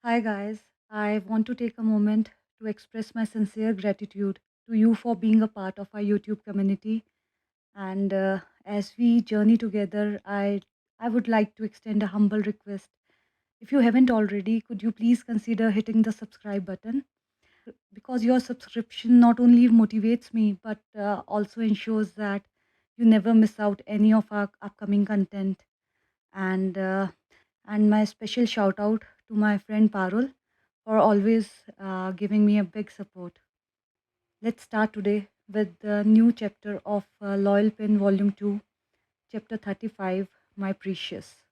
Hi, guys. I want to take a moment to express my sincere gratitude to you for being a part of our YouTube community. And as we journey together, I would like to extend a humble request. If you haven't already, could you please consider hitting the subscribe button? Because your subscription not only motivates me, but also ensures that you never miss out any of our upcoming content. And and my special shout out to my friend Parul for always giving me a big support. Let's start today with the new chapter of Loyal Pin Volume 2, Chapter 35, My Precious.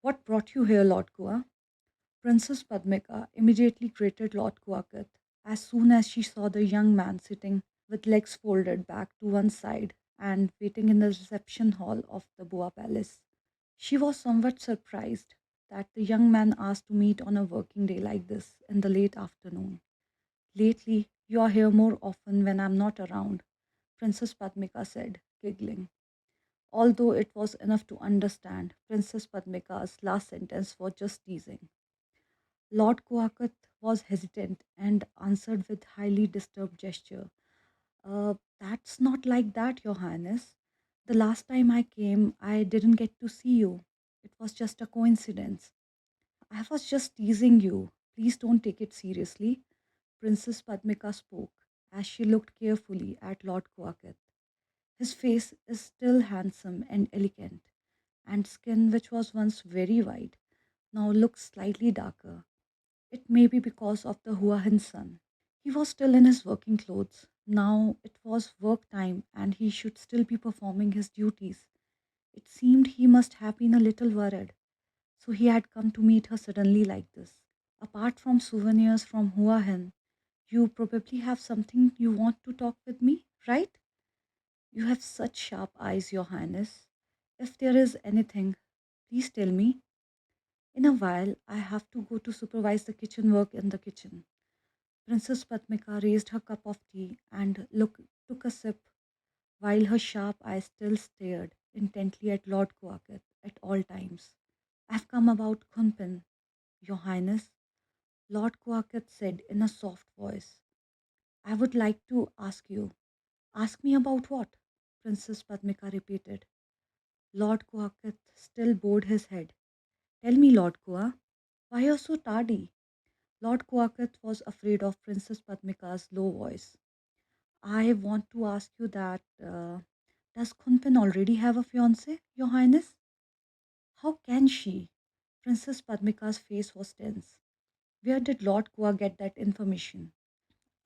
What brought you here, Lord Kua? Princess Padmika immediately greeted Lord Kuakat as soon as she saw the young man sitting with legs folded back to one side and waiting in the reception hall of the Boa Palace. She was somewhat surprised that the young man asked to meet on a working day like this in the late afternoon. Lately, you are here more often when I'm not around, Princess Padmika said, giggling. Although it was enough to understand, Princess Padmika's last sentence was just teasing. Lord Kuakat was hesitant and answered with highly disturbed gesture. That's not like that, Your Highness. The last time I came, I didn't get to see you. It was just a coincidence. I was just teasing you. Please don't take it seriously. Princess Padmika spoke as she looked carefully at Lord Kuakat. His face is still handsome and elegant, and skin, which was once very white, now looks slightly darker. It may be because of the Huahin sun. He was still in his working clothes. Now it was work time and he should still be performing his duties. It seemed he must have been a little worried, so he had come to meet her suddenly like this. Apart from souvenirs from Huahin, you probably have something you want to talk with me, right? You have such sharp eyes, Your Highness. If there is anything, please tell me. In a while, I have to go to supervise the kitchen work in the kitchen. Princess Padmika raised her cup of tea and took a sip while her sharp eyes still stared intently at Lord Kuakat at all times. I've come about Kunpin, Your Highness, Lord Kuakat said in a soft voice. I would like to ask you. Ask me about what? Princess Padmika repeated. Lord Kuakat still bowed his head. Tell me, Lord Kua, why you're so tardy? Lord Kuakat was afraid of Princess Padmika's low voice. I want to ask you that does Kunpin already have a fiance, Your Highness? How can she? Princess Padmika's face was tense. Where did Lord Kua get that information?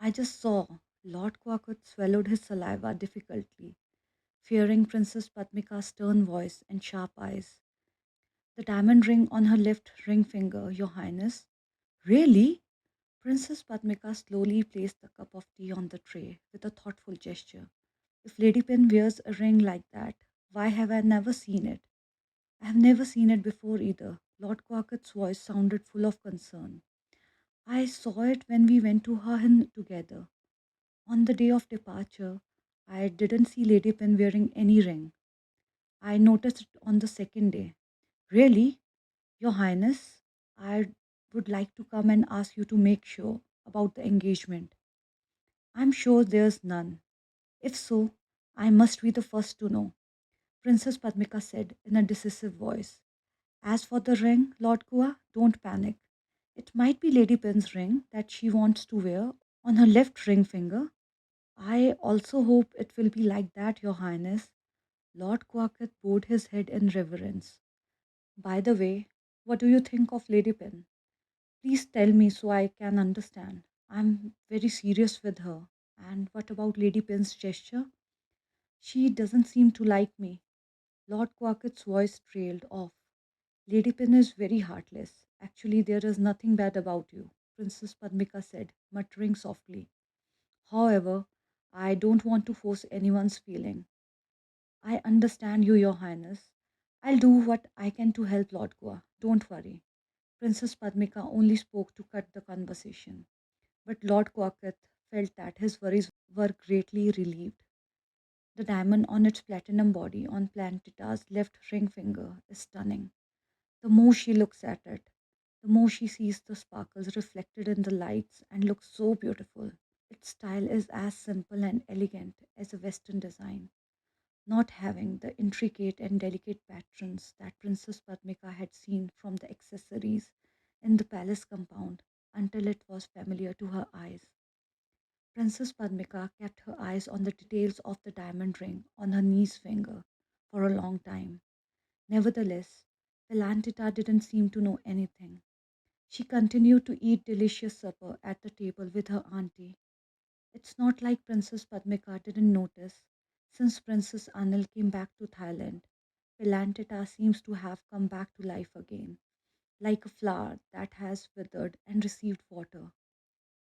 I just saw. Lord Kuakat swallowed his saliva difficultly, fearing Princess Padmika's stern voice and sharp eyes. The diamond ring on her left ring finger, Your Highness. Really? Princess Padmika slowly placed the cup of tea on the tray with a thoughtful gesture. If Lady Pen wears a ring like that, why have I never seen it? I have never seen it before either. Lord Quacket's voice sounded full of concern. I saw it when we went to Hahin together. On the day of departure, I didn't see Lady Pen wearing any ring. I noticed it on the second day. Really? Your Highness, I would like to come and ask you to make sure about the engagement. I'm sure there's none. If so, I must be the first to know, Princess Padmika said in a decisive voice. As for the ring, Lord Kua, don't panic. It might be Lady Pin's ring that she wants to wear on her left ring finger. I also hope it will be like that, Your Highness. Lord Quacket bowed his head in reverence. By the way, what do you think of Lady Pin? Please tell me so I can understand. I'm very serious with her. And what about Lady Pin's gesture? She doesn't seem to like me. Lord Quacket's voice trailed off. Lady Pin is very heartless. Actually, there is nothing bad about you, Princess Padmika said, muttering softly. However, I don't want to force anyone's feeling. I understand you, Your Highness. I'll do what I can to help Lord Kua. Don't worry. Princess Padmika only spoke to cut the conversation. But Lord Quacket felt that his worries were greatly relieved. The diamond on its platinum body on Plantita's left ring finger is stunning. The more she looks at it, the more she sees the sparkles reflected in the lights and looks so beautiful. Its style is as simple and elegant as a Western design, not having the intricate and delicate patterns that Princess Padmika had seen from the accessories in the palace compound until it was familiar to her eyes. Princess Padmika kept her eyes on the details of the diamond ring on her niece's finger for a long time. Nevertheless, Pelantita didn't seem to know anything. She continued to eat delicious supper at the table with her auntie. It's not like Princess Padmika didn't notice. Since Princess Anil came back to Thailand, Pelantita seems to have come back to life again, like a flower that has withered and received water.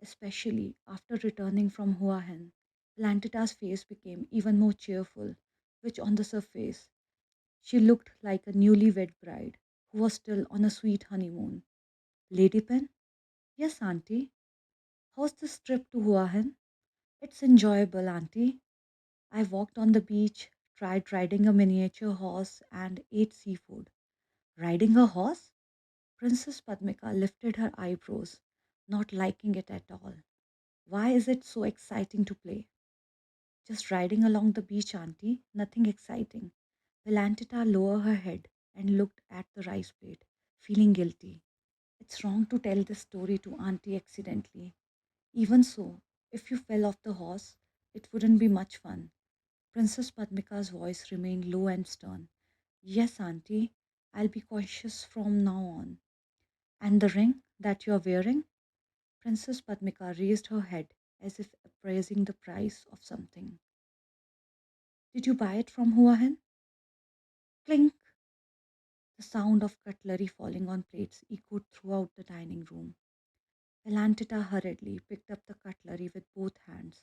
Especially after returning from Hua Hin, Pelantita's face became even more cheerful, which on the surface, she looked like a newlywed bride who was still on a sweet honeymoon. Lady Pen? Yes, Auntie. How's this trip to Hua Hin? It's enjoyable, Auntie. I walked on the beach, tried riding a miniature horse, and ate seafood. Riding a horse? Princess Padmika lifted her eyebrows, not liking it at all. Why is it so exciting to play? Just riding along the beach, Auntie. Nothing exciting. Velantita lowered her head and looked at the rice plate, feeling guilty. It's wrong to tell this story to Auntie accidentally. Even so, if you fell off the horse, it wouldn't be much fun. Princess Padmika's voice remained low and stern. Yes, Auntie, I'll be cautious from now on. And the ring that you're wearing? Princess Padmika raised her head as if appraising the price of something. Did you buy it from Hua Hin? Clink! The sound of cutlery falling on plates echoed throughout the dining room. Elantita hurriedly picked up the cutlery with both hands,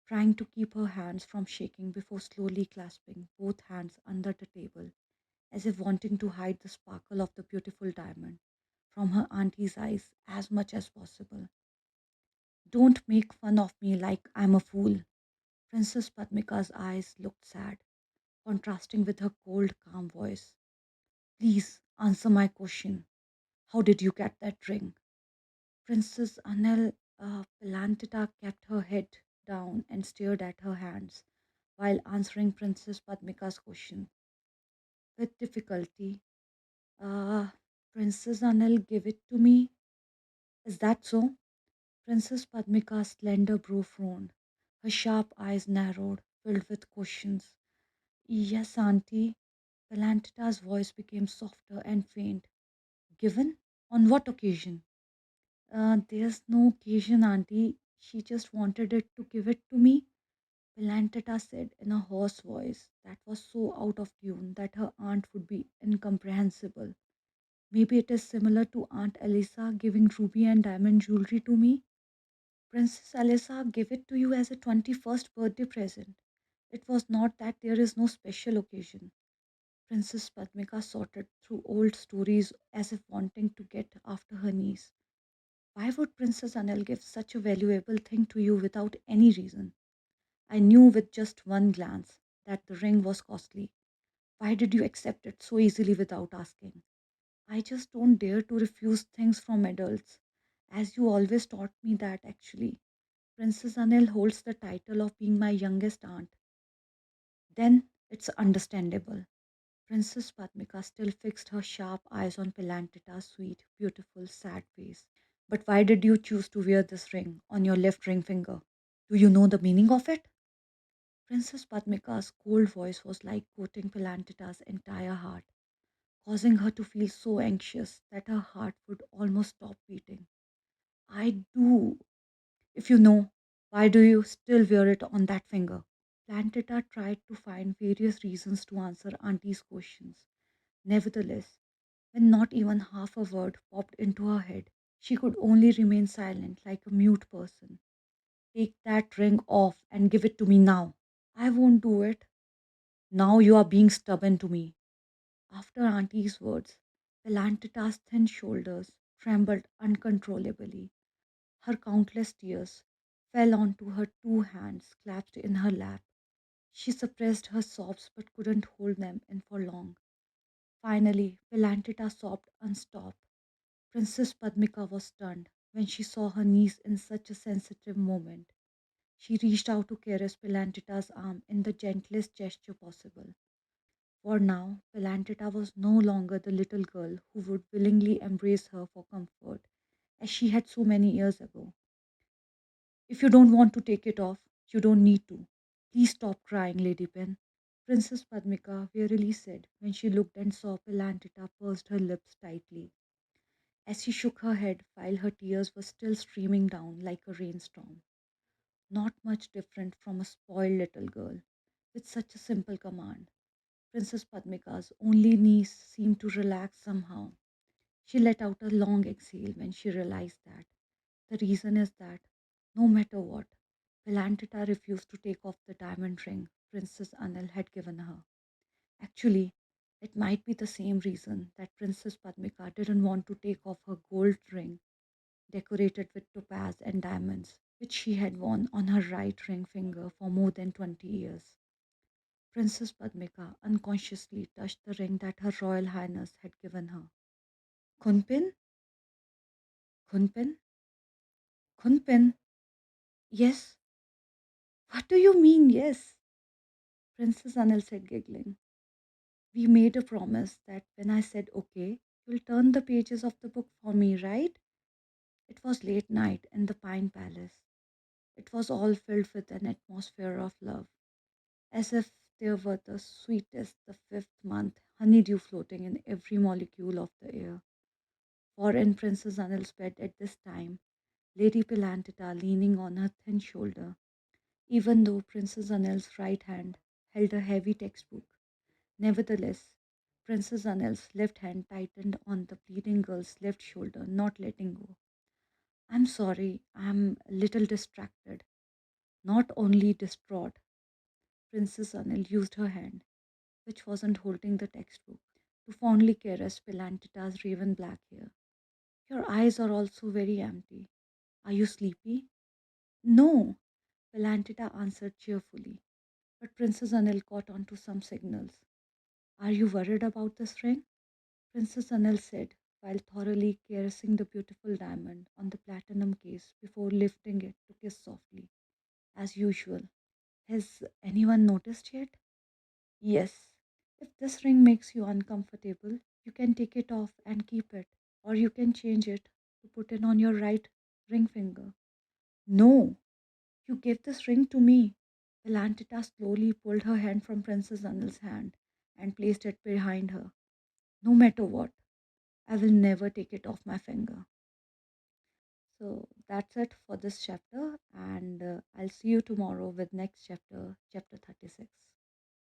trying to keep her hands from shaking before slowly clasping both hands under the table, as if wanting to hide the sparkle of the beautiful diamond from her auntie's eyes as much as possible. Don't make fun of me like I'm a fool. Princess Padmika's eyes looked sad, contrasting with her cold, calm voice. Please answer my question. How did you get that ring? Princess Anel Pelantita kept her head down and stared at her hands while answering Princess Padmika's question. With difficulty, uh, Princess Anel gave it to me. Is that so? Princess Padmika's slender brow frowned. Her sharp eyes narrowed, filled with questions. Yes, Auntie. Pelantita's voice became softer and faint. Given? On what occasion? There's no occasion, Auntie. She just wanted it to give it to me. Pelantita said in a hoarse voice that was so out of tune that her aunt would be incomprehensible. Maybe it is similar to Aunt Elisa giving ruby and diamond jewelry to me. Princess Elisa gave it to you as a 21st birthday present. It was not that there is no special occasion. Princess Padmika sorted through old stories as if wanting to get after her niece. Why would Princess Anil give such a valuable thing to you without any reason? I knew with just one glance that the ring was costly. Why did you accept it so easily without asking? I just don't dare to refuse things from adults, as you always taught me that actually. Princess Anil holds the title of being my youngest aunt. Then it's understandable. Princess Padmika still fixed her sharp eyes on Pelantita's sweet, beautiful, sad face. But why did you choose to wear this ring on your left ring finger? Do you know the meaning of it? Princess Padmika's cold voice was like coating Pelantita's entire heart, causing her to feel so anxious that her heart would almost stop beating. I do. If you know, why do you still wear it on that finger? Plantita tried to find various reasons to answer Auntie's questions. Nevertheless, when not even half a word popped into her head, she could only remain silent like a mute person. Take that ring off and give it to me now. I won't do it. Now you are being stubborn to me. After Auntie's words, Pelantita's thin shoulders trembled uncontrollably. Her countless tears fell onto her two hands clasped in her lap. She suppressed her sobs but couldn't hold them in for long. Finally, Pelantita sobbed unstopped. Princess Padmika was stunned when she saw her niece in such a sensitive moment. She reached out to caress Pilantita's arm in the gentlest gesture possible. For now, Pilantita was no longer the little girl who would willingly embrace her for comfort, as she had so many years ago. If you don't want to take it off, you don't need to. Please stop crying, Lady Pen. Princess Padmika wearily said when she looked and saw Pilantita pursed her lips tightly. As she shook her head while her tears were still streaming down like a rainstorm. Not much different from a spoiled little girl, with such a simple command. Princess Padmika's only niece seemed to relax somehow. She let out a long exhale when she realized that. The reason is that, no matter what, Pilantita refused to take off the diamond ring Princess Anil had given her. Actually, it might be the same reason that Princess Padmika didn't want to take off her gold ring decorated with topaz and diamonds, which she had worn on her right ring finger for more than 20 years. Princess Padmika unconsciously touched the ring that Her Royal Highness had given her. Kunpin? Kunpin? Kunpin? Yes. What do you mean, yes? Princess Anil said, giggling. We made a promise that when I said okay, you'll turn the pages of the book for me, right? It was late night in the Pine Palace. It was all filled with an atmosphere of love, as if there were the sweetest, the fifth month honeydew floating in every molecule of the air. For in Princess Anil's bed at this time, Lady Pilantita leaning on her thin shoulder, even though Princess Anil's right hand held a heavy textbook. Nevertheless, Princess Anil's left hand tightened on the pleading girl's left shoulder, not letting go. I'm sorry, I'm a little distracted, not only distraught. Princess Anil used her hand, which wasn't holding the textbook, to fondly caress Pilantita's raven black hair. Your eyes are also very empty. Are you sleepy? No, Pilantita answered cheerfully. But Princess Anil caught on to some signals. Are you worried about this ring? Princess Anil said, while thoroughly caressing the beautiful diamond on the platinum case before lifting it to kiss softly. As usual. Has anyone noticed yet? Yes. If this ring makes you uncomfortable, you can take it off and keep it, or you can change it to put it on your right ring finger. No, you gave this ring to me. Velantita slowly pulled her hand from Princess Anil's hand and placed it behind her. No matter what, I will never take it off my finger. So that's it for this chapter, and I'll see you tomorrow with next chapter, chapter 36.